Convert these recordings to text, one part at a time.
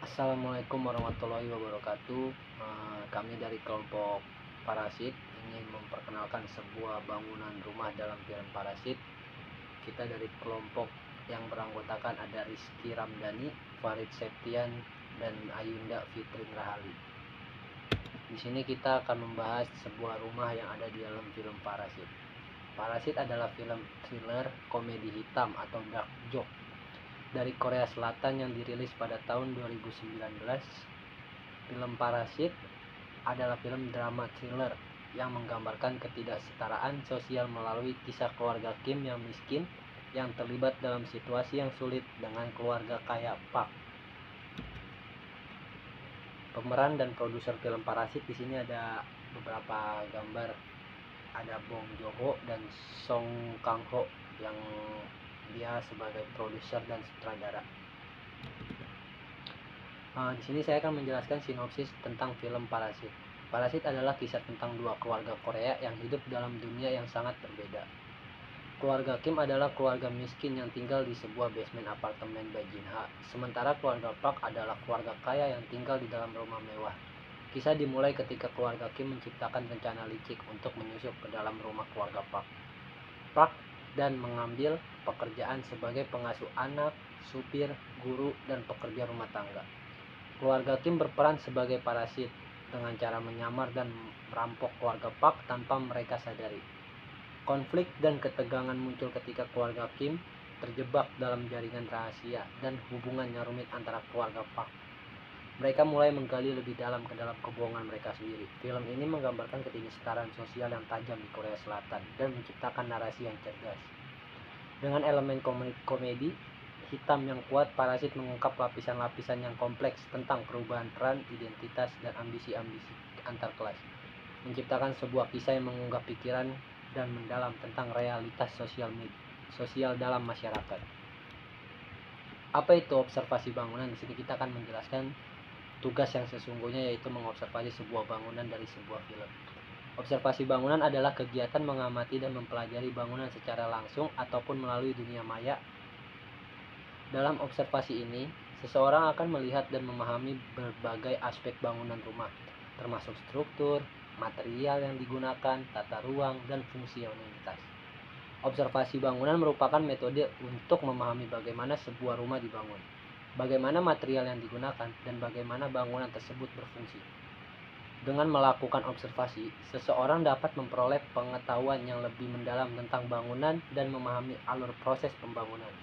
Assalamualaikum warahmatullahi wabarakatuh. Kami dari kelompok Parasit ingin memperkenalkan sebuah bangunan rumah dalam film Parasit. Kita dari kelompok yang beranggotakan ada Rizky Ramdhani, Farid Septian, dan Ayunda Fitrin Rahali. Di sini kita akan membahas sebuah rumah yang ada di dalam film Parasit. Parasit adalah film thriller komedi hitam atau dark joke dari Korea Selatan yang dirilis pada tahun 2019. Film Parasit adalah film drama thriller yang menggambarkan ketidaksetaraan sosial melalui kisah keluarga Kim yang miskin yang terlibat dalam situasi yang sulit dengan keluarga kaya Park. Pemeran dan produser film Parasit di sini ada beberapa gambar, ada Bong Joon-ho dan Song Kang-ho yang dia sebagai produser dan sutradara. Di sini saya akan menjelaskan sinopsis tentang film Parasit. Parasit adalah kisah tentang dua keluarga Korea yang hidup dalam dunia yang sangat berbeda. Keluarga Kim adalah keluarga miskin yang tinggal di sebuah basement apartemen Bajinha, sementara keluarga Park adalah keluarga kaya yang tinggal di dalam rumah mewah. Kisah dimulai ketika keluarga Kim menciptakan rencana licik untuk menyusup ke dalam rumah keluarga Park dan mengambil pekerjaan sebagai pengasuh anak, supir, guru, dan pekerja rumah tangga. Keluarga Kim berperan sebagai parasit dengan cara menyamar dan merampok keluarga Park tanpa mereka sadari. Konflik dan ketegangan muncul ketika keluarga Kim terjebak dalam jaringan rahasia dan hubungannya rumit antara keluarga Park. Mereka mulai menggali lebih dalam ke dalam kebohongan mereka sendiri. Film ini menggambarkan ketidaksetaraan sosial yang tajam di Korea Selatan dan menciptakan narasi yang cerdas. Dengan elemen komedi hitam yang kuat, Parasit mengungkap lapisan-lapisan yang kompleks tentang perubahan peran, identitas, dan ambisi-ambisi antar kelas. Menciptakan sebuah kisah yang mengunggah pikiran dan mendalam tentang realitas sosial dalam masyarakat. Apa itu observasi bangunan? Di sini kita akan menjelaskan tugas yang sesungguhnya, yaitu mengobservasi sebuah bangunan dari sebuah film. Observasi bangunan adalah kegiatan mengamati dan mempelajari bangunan secara langsung ataupun melalui dunia maya. Dalam observasi ini, seseorang akan melihat dan memahami berbagai aspek bangunan rumah, termasuk struktur, material yang digunakan, tata ruang, dan fungsionalitas. Observasi bangunan merupakan metode untuk memahami bagaimana sebuah rumah dibangun, bagaimana material yang digunakan, dan bagaimana bangunan tersebut berfungsi. Dengan melakukan observasi, seseorang dapat memperoleh pengetahuan yang lebih mendalam tentang bangunan dan memahami alur proses pembangunan.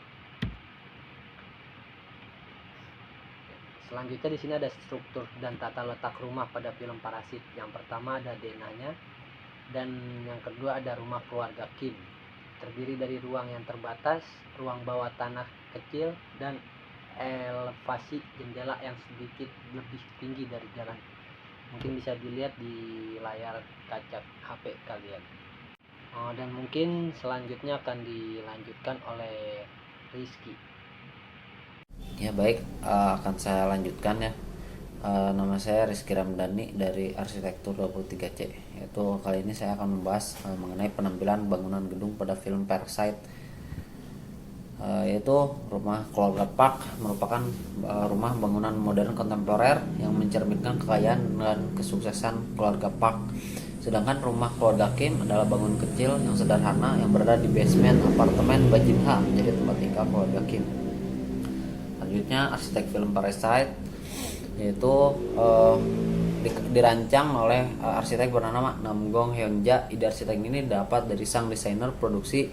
Selanjutnya di sini ada struktur dan tata letak rumah pada film Parasit. Yang pertama ada denahnya, dan yang kedua ada rumah keluarga Kim. Terdiri dari ruang yang terbatas, ruang bawah tanah kecil, dan elevasi jendela yang sedikit lebih tinggi dari jalan. Mungkin bisa dilihat di layar kaca HP kalian. Dan mungkin selanjutnya akan dilanjutkan oleh Rizky. Ya baik, akan saya lanjutkan ya. Nama saya Rizky Ramdhani dari Arsitektur 23C. Yaitu kali ini saya akan membahas mengenai penampilan bangunan gedung pada film Parasite. Yaitu rumah keluarga Park merupakan rumah bangunan modern kontemporer yang mencerminkan kekayaan dan kesuksesan keluarga Park. Sedangkan rumah keluarga Kim adalah bangunan kecil yang sederhana yang berada di basement apartemen Bajinha menjadi tempat tinggal keluarga Kim. Selanjutnya arsitek film Parasite, yaitu dirancang oleh arsitek bernama Nam Gong Hyunja. Ide arsitek ini dapat dari sang desainer produksi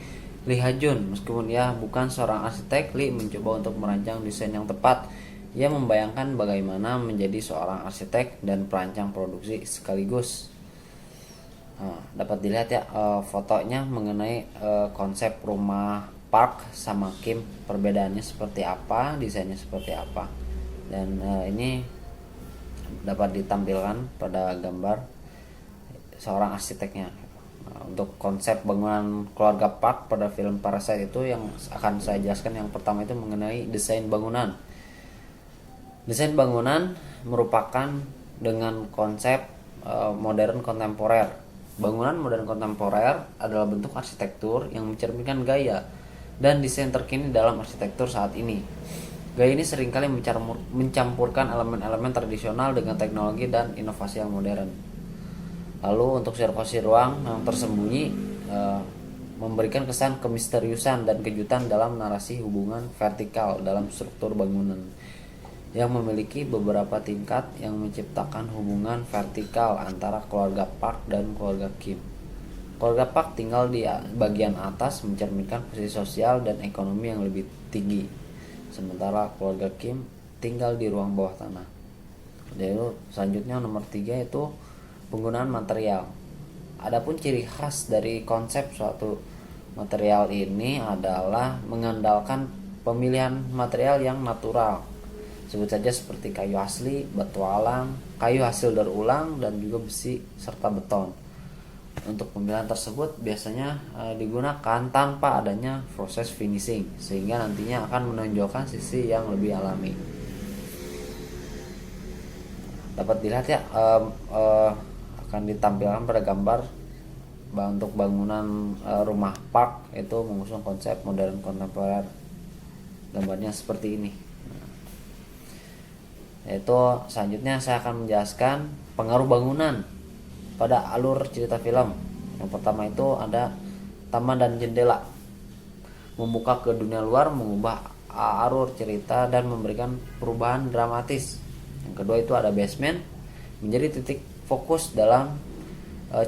Lee Ha Jun. Meskipun ia bukan seorang arsitek, Lee mencoba untuk merancang desain yang tepat. Ia membayangkan bagaimana menjadi seorang arsitek dan perancang produksi sekaligus. Dapat dilihat ya fotonya mengenai konsep rumah Park sama Kim, perbedaannya seperti apa, desainnya seperti apa, dan ini dapat ditampilkan pada gambar seorang arsiteknya. Untuk konsep bangunan keluarga Park pada film Parasite itu yang akan saya jelaskan, yang pertama itu mengenai desain bangunan. Desain bangunan merupakan dengan konsep modern kontemporer. Bangunan modern kontemporer adalah bentuk arsitektur yang mencerminkan gaya dan desain terkini dalam arsitektur saat ini. Gaya ini seringkali mencampurkan elemen-elemen tradisional dengan teknologi dan inovasi yang modern. Lalu untuk sirkulasi ruang yang tersembunyi memberikan kesan kemisteriusan dan kejutan dalam narasi hubungan vertikal dalam struktur bangunan yang memiliki beberapa tingkat yang menciptakan hubungan vertikal antara keluarga Park dan keluarga Kim. Keluarga Park tinggal di bagian atas mencerminkan posisi sosial dan ekonomi yang lebih tinggi, sementara keluarga Kim tinggal di ruang bawah tanah. Lalu selanjutnya nomor 3 itu penggunaan material. Adapun ciri khas dari konsep suatu material ini adalah mengandalkan pemilihan material yang natural. Sebut saja seperti kayu asli, batu alam, kayu hasil daur ulang, dan juga besi serta beton. Untuk pemilihan tersebut biasanya digunakan tanpa adanya proses finishing, sehingga nantinya akan menonjolkan sisi yang lebih alami. Dapat dilihat ya, akan ditampilkan pada gambar untuk bangunan rumah Park itu mengusung konsep modern kontemporer. Gambarnya seperti ini. Yaitu selanjutnya saya akan menjelaskan pengaruh bangunan pada alur cerita film. Yang pertama itu ada taman dan jendela, membuka ke dunia luar, mengubah alur cerita dan memberikan perubahan dramatis. Yang kedua itu ada basement, menjadi titik fokus dalam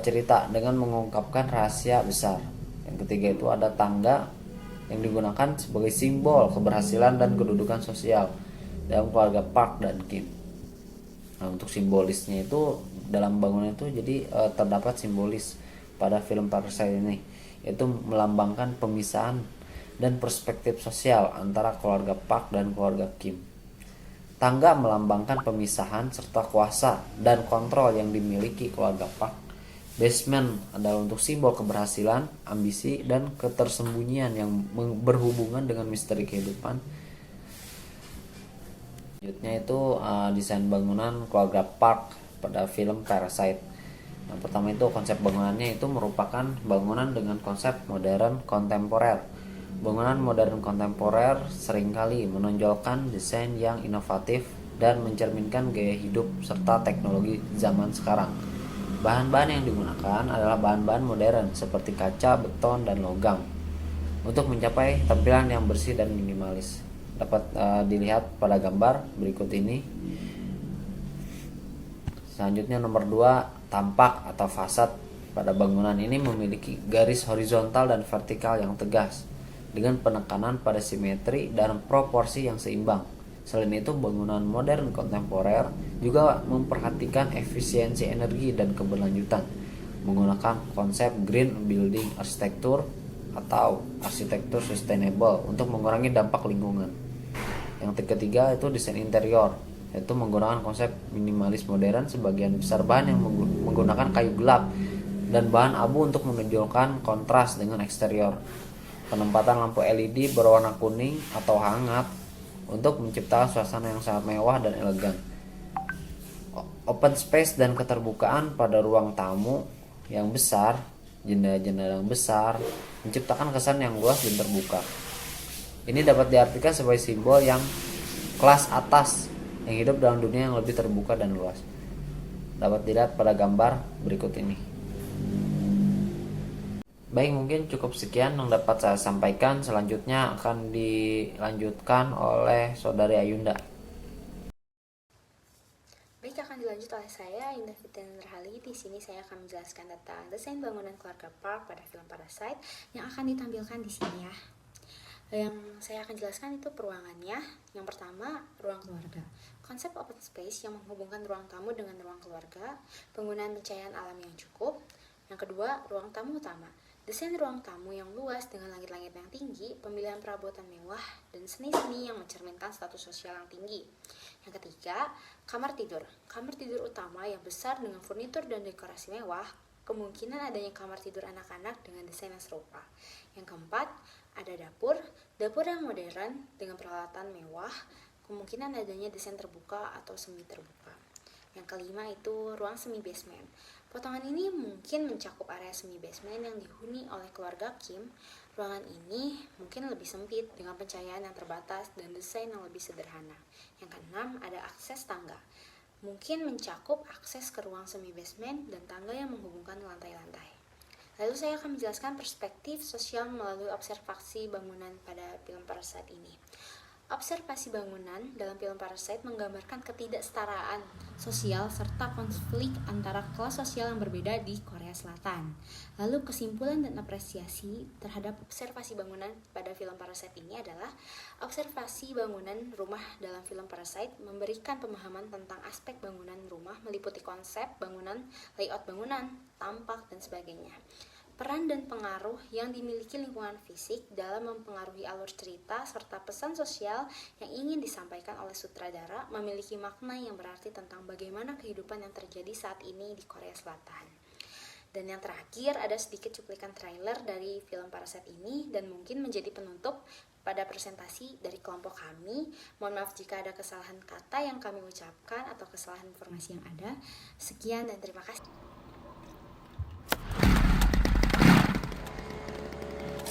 cerita dengan mengungkapkan rahasia besar. Yang ketiga itu ada tangga yang digunakan sebagai simbol keberhasilan dan kedudukan sosial dalam keluarga Park dan Kim. Nah, untuk simbolisnya itu dalam bangunan itu jadi terdapat simbolis pada film Parasite ini, yaitu melambangkan pemisahan dan perspektif sosial antara keluarga Park dan keluarga Kim. Tangga melambangkan pemisahan serta kuasa dan kontrol yang dimiliki keluarga Park. Basement adalah untuk simbol keberhasilan, ambisi, dan ketersembunyian yang berhubungan dengan misteri kehidupan. Selanjutnya itu desain bangunan keluarga Park pada film Parasite. Yang pertama itu konsep bangunannya itu merupakan bangunan dengan konsep modern kontemporer. Bangunan modern kontemporer seringkali menonjolkan desain yang inovatif dan mencerminkan gaya hidup serta teknologi zaman sekarang. Bahan-bahan yang digunakan adalah bahan-bahan modern seperti kaca, beton, dan logam untuk mencapai tampilan yang bersih dan minimalis. Dapat dilihat pada gambar berikut ini. Selanjutnya nomor 2, tampak atau fasad pada bangunan ini memiliki garis horizontal dan vertikal yang tegas dengan penekanan pada simetri dan proporsi yang seimbang. Selain itu, bangunan modern kontemporer juga memperhatikan efisiensi energi dan keberlanjutan menggunakan konsep green building arsitektur atau arsitektur sustainable untuk mengurangi dampak lingkungan. Yang ketiga itu desain interior, yaitu menggunakan konsep minimalis modern. Sebagian besar bahan yang menggunakan kayu gelap dan bahan abu untuk menonjolkan kontras dengan eksterior. Penempatan lampu LED berwarna kuning atau hangat untuk menciptakan suasana yang sangat mewah dan elegan. Open space dan keterbukaan pada ruang tamu yang besar, jendela-jendela yang besar, menciptakan kesan yang luas dan terbuka. Ini dapat diartikan sebagai simbol yang kelas atas yang hidup dalam dunia yang lebih terbuka dan luas. Dapat dilihat pada gambar berikut ini. Baik, mungkin cukup sekian yang dapat saya sampaikan. Selanjutnya akan dilanjutkan oleh Saudari Ayunda. Baik, akan dilanjut oleh saya, Indah Fitriana Nurhali. Di sini saya akan menjelaskan tentang desain bangunan keluarga Park pada film Parasite yang akan ditampilkan di sini ya. Yang saya akan jelaskan itu peruangannya. Yang pertama, ruang keluarga. Konsep open space yang menghubungkan ruang tamu dengan ruang keluarga, penggunaan pencahayaan alam yang cukup. Yang kedua, ruang tamu utama. Desain ruang tamu yang luas dengan langit-langit yang tinggi, pemilihan perabotan mewah, dan seni-seni yang mencerminkan status sosial yang tinggi. Yang ketiga, kamar tidur. Kamar tidur utama yang besar dengan furnitur dan dekorasi mewah, kemungkinan adanya kamar tidur anak-anak dengan desain yang serupa. Yang keempat, ada dapur. Dapur yang modern dengan peralatan mewah, kemungkinan adanya desain terbuka atau semi terbuka. Yang kelima itu ruang semi basement. Potongan ini mungkin mencakup area semi basement yang dihuni oleh keluarga Kim. Ruangan ini mungkin lebih sempit dengan pencahayaan yang terbatas dan desain yang lebih sederhana. Yang keenam ada akses tangga. Mungkin mencakup akses ke ruang semi basement dan tangga yang menghubungkan lantai-lantai. Lalu saya akan menjelaskan perspektif sosial melalui observasi bangunan pada film Parasite ini. Observasi bangunan dalam film Parasite menggambarkan ketidaksetaraan sosial serta konflik antara kelas sosial yang berbeda di Korea Selatan. Lalu kesimpulan dan apresiasi terhadap observasi bangunan pada film Parasite ini adalah observasi bangunan rumah dalam film Parasite memberikan pemahaman tentang aspek bangunan rumah meliputi konsep bangunan, layout bangunan, tampak, dan sebagainya. Peran dan pengaruh yang dimiliki lingkungan fisik dalam mempengaruhi alur cerita serta pesan sosial yang ingin disampaikan oleh sutradara memiliki makna yang berarti tentang bagaimana kehidupan yang terjadi saat ini di Korea Selatan. Dan yang terakhir ada sedikit cuplikan trailer dari film Parasite ini dan mungkin menjadi penutup pada presentasi dari kelompok kami. Mohon maaf jika ada kesalahan kata yang kami ucapkan atau kesalahan informasi yang ada. Sekian dan terima kasih.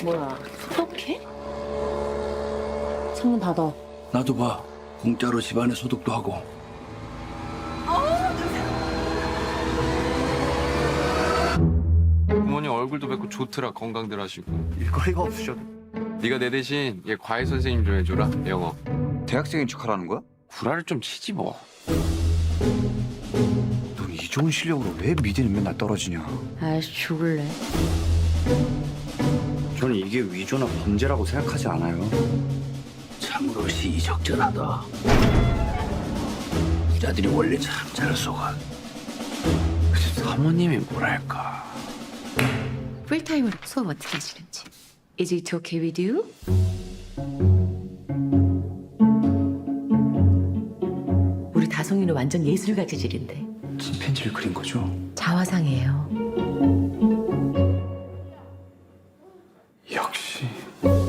뭐야, 소독해? 창문 닫아. 나도 봐. 공짜로 집안에 소독도 하고. 부모님 얼굴도 뵙고 좋더라. 건강들 하시고. 일거리가 없으셔도 네가 내 대신 얘 과외 선생님 좀 해줘라. 영어. 대학생인 척하라는 거야? 구라를 좀 치지 뭐. 넌 이 좋은 실력으로 왜 미대는 맨날 떨어지냐? 아이씨, 죽을래. 저는 이게 위조나 범죄라고 생각하지 않아요. 참으로 시의적절하다. 이 아들이 원래 참 잘 속아. 사모님이 뭐랄까. 풀타임으로 수업 어떻게 하시는지. Is it okay with you? 우리 다송이는 완전 예술가 재질인데. 침팬지를 그린 거죠? 자화상이에요. 역시.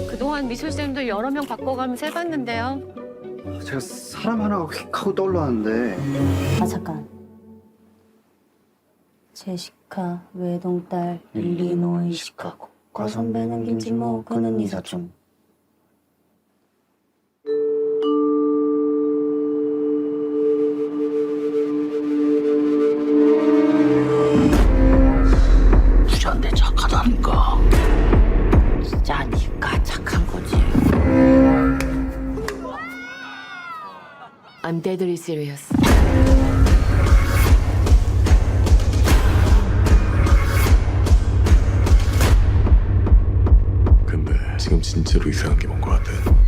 그동안 미술쌤도 여러 명 바꿔가면서 해봤는데요. 제가 사람 하나가 휙 하고 떠올랐는데. 아 잠깐. 제시카 외동딸 일리노이 시카고 과선배는 김치모 그는 이사촌. 부자인데 착하다니까. 진짜 니가 착한 거지. I'm deadly serious. 근데 지금 진짜로 이상한 게 뭔 것 같아.